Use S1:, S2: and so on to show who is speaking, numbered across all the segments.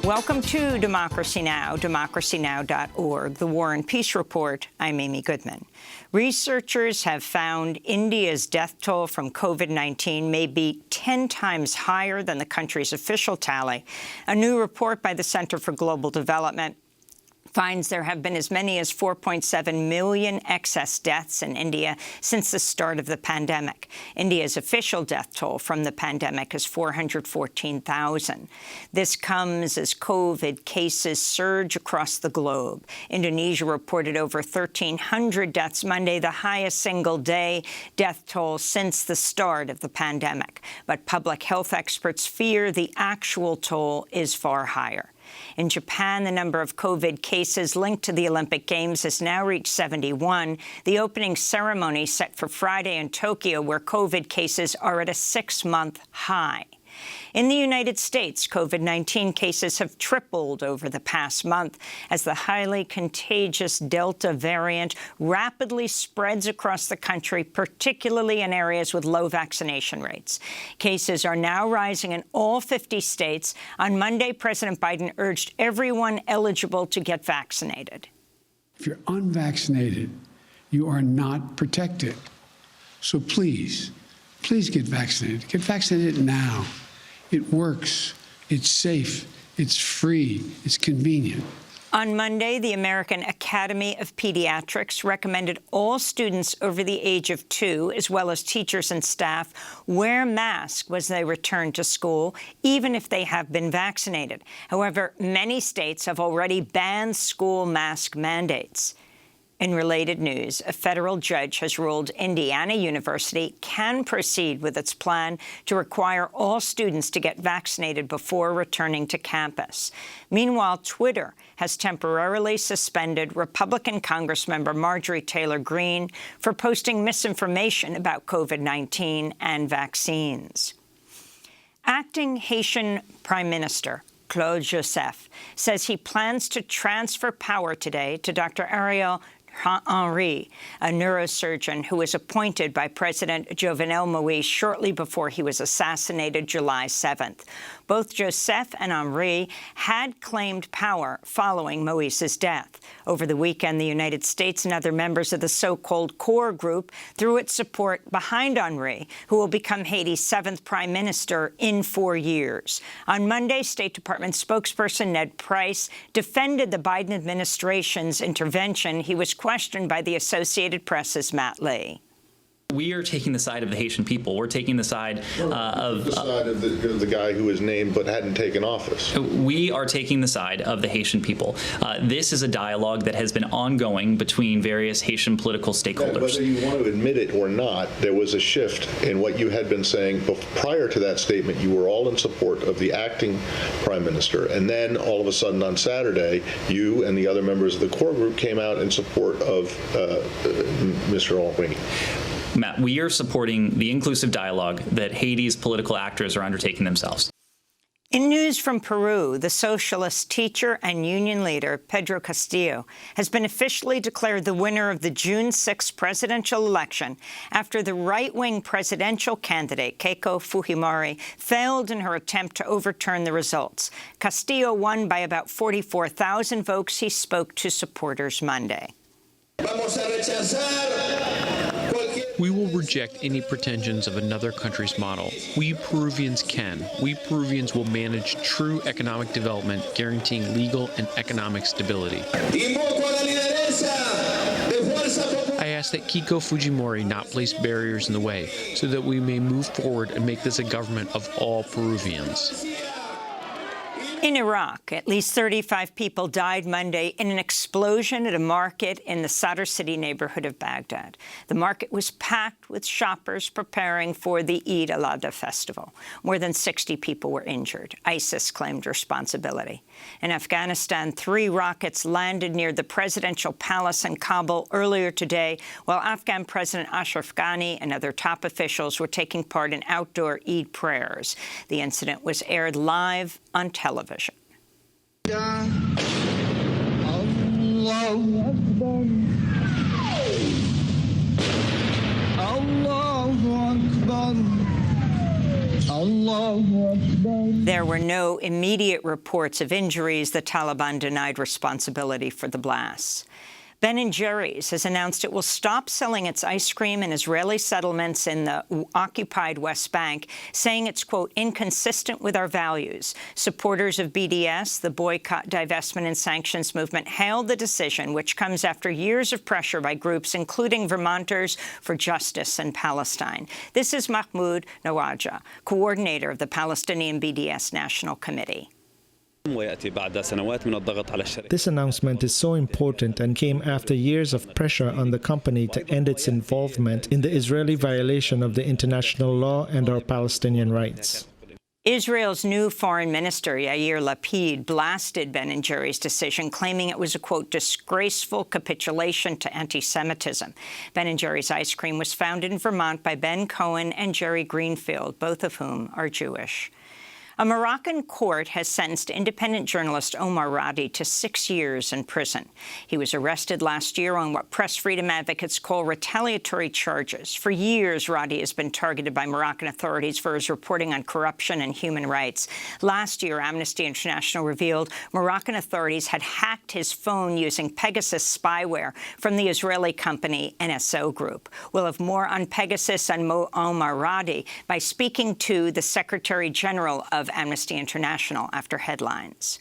S1: Welcome to Democracy Now!, democracynow.org, the War and Peace Report. I'm Amy Goodman. Researchers have found India's death toll from COVID-19 may be 10 times higher than the country's official tally. A new report by the Center for Global Development finds there have been as many as 4.7 million excess deaths in India since the start of the pandemic. India's official death toll from the pandemic is 414,000. This comes as COVID cases surge across the globe. Indonesia reported over 1,300 deaths Monday, the highest single-day death toll since the start of the pandemic. But public health experts fear the actual toll is far higher. In Japan, the number of COVID cases linked to the Olympic Games has now reached 71. The opening ceremony set for Friday in Tokyo, where COVID cases are at a 6-month high. In the United States, COVID-19 cases have tripled over the past month as the highly contagious Delta variant rapidly spreads across the country, particularly in areas with low vaccination rates. Cases are now rising in all 50 states. On Monday, President Biden urged everyone eligible to get vaccinated.
S2: If you're unvaccinated, you are not protected. So please get vaccinated. Get vaccinated now. It works, it's safe, it's free, it's convenient.
S1: On Monday, the American Academy of Pediatrics recommended all students over the age of 2, as well as teachers and staff, wear masks when they return to school, even if they have been vaccinated. However, many states have already banned school mask mandates. In related news, a federal judge has ruled Indiana University can proceed with its plan to require all students to get vaccinated before returning to campus. Meanwhile, Twitter has temporarily suspended Republican Congressmember Marjorie Taylor Greene for posting misinformation about COVID-19 and vaccines. Acting Haitian Prime Minister Claude Joseph says he plans to transfer power today to Dr. Ariel Henry, a neurosurgeon who was appointed by President Jovenel Moïse shortly before he was assassinated July 7th. Both Joseph and Henry had claimed power following Moïse's death. Over the weekend, the United States and other members of the so-called core group threw its support behind Henry, who will become Haiti's 7th prime minister in 4 years. On Monday, State Department spokesperson Ned Price defended the Biden administration's intervention. He was questioned by the Associated Press's Matt Lee.
S3: We are taking the side of the Haitian people. We're taking the side of
S4: the guy who was named but hadn't taken office.
S3: We are taking the side of the Haitian people. This is a dialogue that has been ongoing between various Haitian political stakeholders.
S4: Whether you want to admit it or not, there was a shift in what you had been saying prior to that statement. You were all in support of the acting prime minister, and then all of a sudden on Saturday, you and the other members of the core group came out in support of Mr. Henry.
S3: Matt, we are supporting the inclusive dialogue that Haiti's political actors are undertaking themselves.
S1: In news from Peru, the socialist teacher and union leader, Pedro Castillo, has been officially declared the winner of the June 6 presidential election after the right-wing presidential candidate, Keiko Fujimori, failed in her attempt to overturn the results. Castillo won by about 44,000 votes. He spoke to supporters Monday.
S5: We will reject any pretensions of another country's model. We Peruvians can. We Peruvians will manage true economic development, guaranteeing legal and economic stability. I ask that Keiko Fujimori not place barriers in the way so that we may move forward and make this a government of all Peruvians.
S1: In Iraq, at least 35 people died Monday in an explosion at a market in the Sadr City neighborhood of Baghdad. The market was packed with shoppers preparing for the Eid al-Adha festival. More than 60 people were injured. ISIS claimed responsibility. In Afghanistan, 3 rockets landed near the presidential palace in Kabul earlier today, while Afghan President Ashraf Ghani and other top officials were taking part in outdoor Eid prayers. The incident was aired live on television. There were no immediate reports of injuries. The Taliban denied responsibility for the blasts. Ben & Jerry's has announced it will stop selling its ice cream in Israeli settlements in the occupied West Bank, saying it's, quote, inconsistent with our values. Supporters of BDS, the boycott, divestment and sanctions movement, hailed the decision, which comes after years of pressure by groups including Vermonters for Justice in Palestine. This is Mahmoud Nawaja, coordinator of the Palestinian BDS National Committee.
S6: This announcement is so important and came after years of pressure on the company to end its involvement in the Israeli violation of the international law and our Palestinian rights.
S1: Israel's new foreign minister, Yair Lapid, blasted Ben & Jerry's decision, claiming it was a, quote, disgraceful capitulation to anti-Semitism. Ben & Jerry's ice cream was founded in Vermont by Ben Cohen and Jerry Greenfield, both of whom are Jewish. A Moroccan court has sentenced independent journalist Omar Radi to 6 years in prison. He was arrested last year on what press freedom advocates call retaliatory charges. For years, Radi has been targeted by Moroccan authorities for his reporting on corruption and human rights. Last year, Amnesty International revealed Moroccan authorities had hacked his phone using Pegasus spyware from the Israeli company NSO Group. We'll have more on Pegasus and Omar Radi by speaking to the Secretary General of Amnesty International after headlines.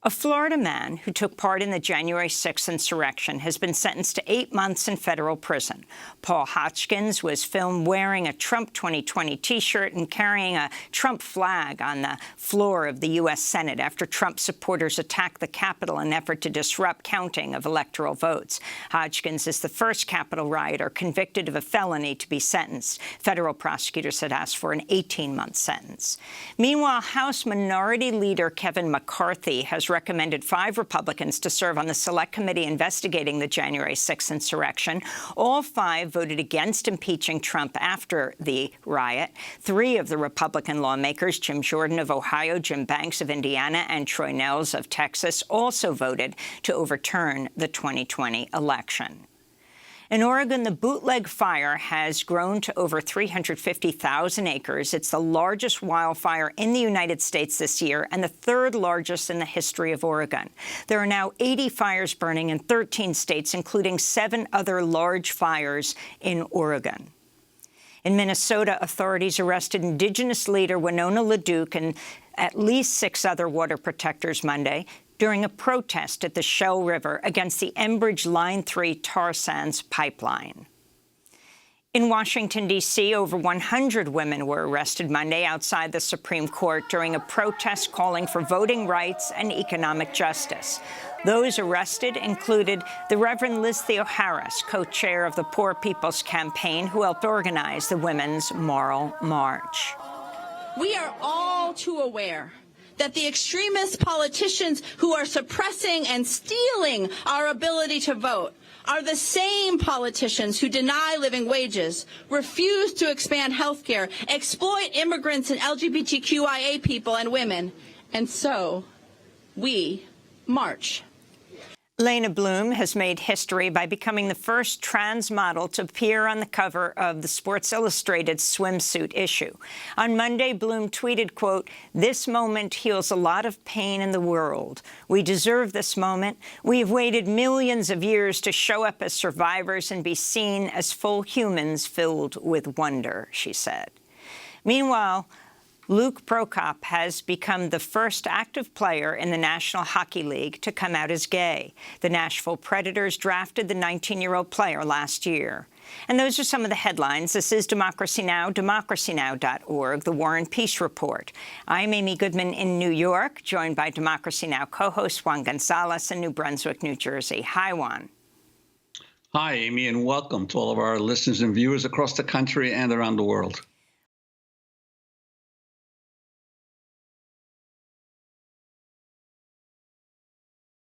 S1: A Florida man who took part in the January 6th insurrection has been sentenced to 8 months in federal prison. Paul Hodgkins was filmed wearing a Trump 2020 T-shirt and carrying a Trump flag on the floor of the U.S. Senate after Trump supporters attacked the Capitol in an effort to disrupt counting of electoral votes. Hodgkins is the first Capitol rioter convicted of a felony to be sentenced. Federal prosecutors had asked for an 18-month sentence. Meanwhile, House Minority Leader Kevin McCarthy has recommended 5 Republicans to serve on the Select Committee investigating the January 6th insurrection. All 5 voted against impeaching Trump after the riot. 3 of the Republican lawmakers, Jim Jordan of Ohio, Jim Banks of Indiana, and Troy Nehls of Texas, also voted to overturn the 2020 election. In Oregon, the bootleg fire has grown to over 350,000 acres. It's the largest wildfire in the United States this year and the 3rd largest in the history of Oregon. There are now 80 fires burning in 13 states, including 7 other large fires in Oregon. In Minnesota, authorities arrested Indigenous leader Winona LaDuke and at least 6 other water protectors Monday during a protest at the Shell River against the Enbridge Line 3 tar sands pipeline. In Washington, D.C., over 100 women were arrested Monday outside the Supreme Court during a protest calling for voting rights and economic justice. Those arrested included the Reverend Liz Theoharis, co-chair of the Poor People's Campaign, who helped organize the Women's Moral March.
S7: We are all too aware that the extremist politicians who are suppressing and stealing our ability to vote are the same politicians who deny living wages, refuse to expand health care, exploit immigrants and LGBTQIA people and women. And so we march.
S1: Lena Bloom has made history by becoming the first trans model to appear on the cover of the Sports Illustrated swimsuit issue. On Monday, Bloom tweeted, quote, "This moment heals a lot of pain in the world. We deserve this moment. We have waited millions of years to show up as survivors and be seen as full humans filled with wonder," she said. Meanwhile, Luke Prokop has become the first active player in the National Hockey League to come out as gay. The Nashville Predators drafted the 19-year-old player last year. And those are some of the headlines. This is Democracy Now!, democracynow.org, the War and Peace Report. I'm Amy Goodman in New York, joined by Democracy Now! Co-host Juan Gonzalez in New Brunswick, New Jersey. Hi, Juan.
S8: Hi, Amy, and welcome to all of our listeners and viewers across the country and around the world.